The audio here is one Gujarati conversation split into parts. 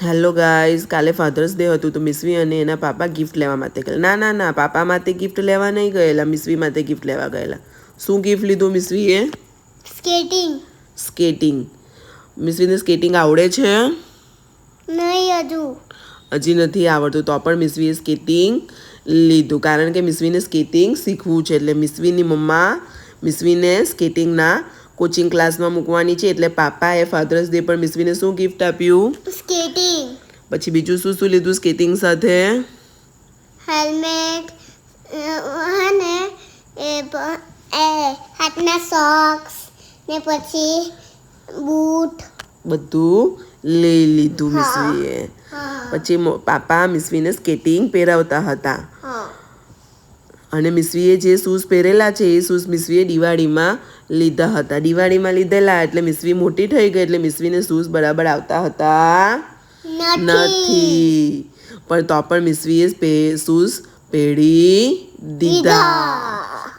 હેલો ગાઈઝ, કાલે ફાધર્સ ડે હતું તો મિસવી અને એના પાપા ગિફ્ટ લેવા માટે ગયેલા. ના ના ના, પાપા માટે ગિફ્ટ લેવા નહીં ગયેલા, મિસવી માટે ગિફ્ટ લેવા ગયેલા. શું ગિફ્ટ લીધું મિસવીએ? સ્કેટિંગ. સ્કેટિંગ. મિસવીને સ્કેટિંગ આવડે છે? નહીં હજી નથી આવડતું, તો પણ મિસવીએ સ્કેટિંગ લીધું, કારણ કે મિસવીને સ્કેટિંગ શીખવું છે. એટલે મિસવીની મમ્મા મિસવીને સ્કેટિંગના કોચિંગ ક્લાસમાં મૂકવાની છે. એટલે પાપાએ ફાધર્સ ડે પર મિસવીને શું ગિફ્ટ આપ્યું? સ્કેટિંગ. પછી બીજું શું શું લીધું સ્કેટિંગ સાથે? હેલ્મેટ, અને હાથના સોક્સ ને પછી બૂટ બધું લઈ લીધું મિસવીએ. પછી પાપા મિસવીને સ્કેટિંગ પહેરાવતા હતા. અને મિસવીએ જે શૂઝ પહેરેલા છે એ શૂઝ મિસવીએ દિવાળીમાં લીધા હતા. દિવાળીમાં લીધેલા એટલે મિસવી મોટી થઈ ગઈ, એટલે મિસવીને શૂઝ બરાબર આવતા હતા નથી. પણ તો પણ મિસવીએ શૂઝ પહેરી દીધા.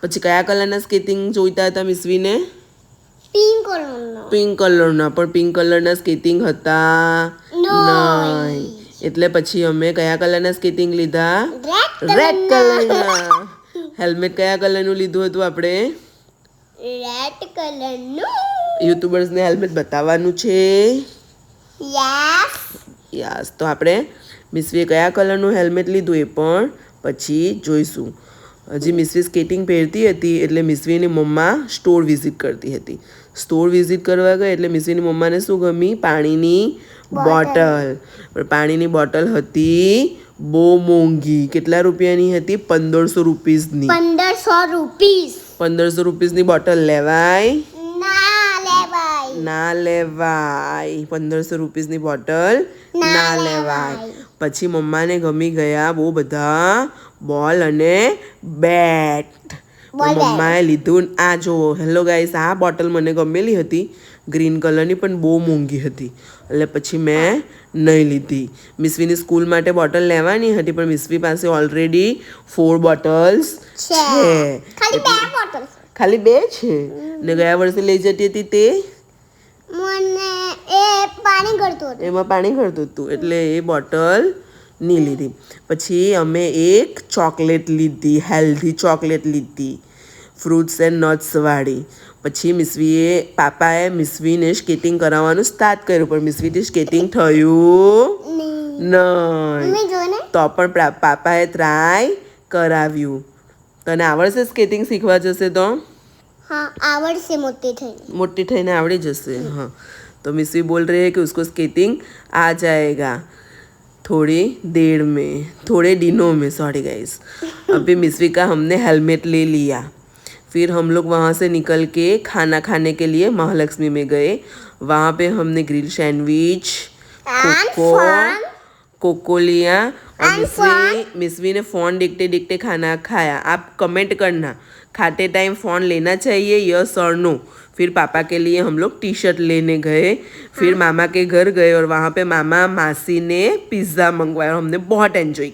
પછી કયા કલરના સ્કેટિંગ જોઈતા હતા મિસવીને? પિંક કલરના. પણ પિંક કલરના સ્કેટિંગ હતા નહીં. એટલે પછી અમે કયા કલરના સ્કેટિંગ લીધા? રેડ કલરના. હેલ્મેટ કયા કલરનું લીધું હતું આપણે? રેડ કલરનું. યુટ્યુબર્સને હેલ્મેટ બતાવવાનું છે. યસ. તો આપણે મિસવીએ કયા કલરનું હેલ્મેટ લીધું એ પણ પછી જોઈશું. હજી મિસવી સ્કેટિંગ પહેરતી હતી એટલે મિસવીની મમ્મા સ્ટોર વિઝિટ કરતી હતી. સ્ટોર વિઝિટ કરવા ગઈ એટલે મિસવીની મમ્માને શું ગમી? પાણીની બોટલ. પણ પાણીની બોટલ હતી બહુ મોંઘી. કેટલા રૂપિયાની હતી? 1500 રૂપીસની. 1500 રૂપીસની બોટલ લેવાય? ના લેવાય. 1500 રૂપીસની બોટલ ના લેવાય. પછી મમ્માને ગમી ગયા બહુ બધા બોલ અને બેટ. મમ્માએ લીધું. આ જુઓ, હેલો ગાઈસ, આ બોટલ મને ગમેલી હતી, ગ્રીન કલરની, પણ બહુ મોંઘી હતી. એટલે પછી મેં નહીં લીધી. મિસવીની સ્કૂલ માટે બોટલ લેવાની હતી, પણ મિસવી પાસે ઓલરેડી 4 બોટલ્સ છે. ખાલી 2 છે. ને ગયા વર્ષે લઈ જતી હતી તે એમાં પાણી ગળતું હતું, એટલે એ બોટલ નહીં લીધી. પછી અમે એક ચોકલેટ લીધી, હેલ્ધી ચોકલેટ લીધી, ફ્રૂટ્સ એન્ડ નટ્સ વાળી. પછી પાપાએ મિસવીને સ્કેટિંગ કરાવવાનું સ્ટાર્ટ કર્યું, પણ મિસવીથી સ્કેટિંગ થયું નહીં. તો પણ પાપાએ ટ્રાય કરાવ્યું. તને આવડશે સ્કેટિંગ શીખવા જશે તો? हाँ, आवड़से मोटी थईने आवड़ी जैसे. हाँ, तो मिसवी बोल रही है कि उसको स्केटिंग आ जाएगा थोड़ी देर में, थोड़े दिनों में. Sorry guys. अभी मिसवी का हमने हेलमेट ले लिया. फिर हम लोग वहाँ से निकल के खाना खाने के लिए महालक्ष्मी में गए. वहाँ पे हमने ग्रिल सैंडविच, कोको लिया. और मिसवी ने फ़ोन देखते देखते खाना खाया. आप कमेंट करना, खाते टाइम फ़ोन लेना चाहिए, यस और नो. फिर पापा के लिए हम लोग टी शर्ट लेने गए. फिर मामा के घर गए और वहाँ पे मामा मासी ने पिज़्ज़ा मंगवाया और हमने बहुत एंजॉय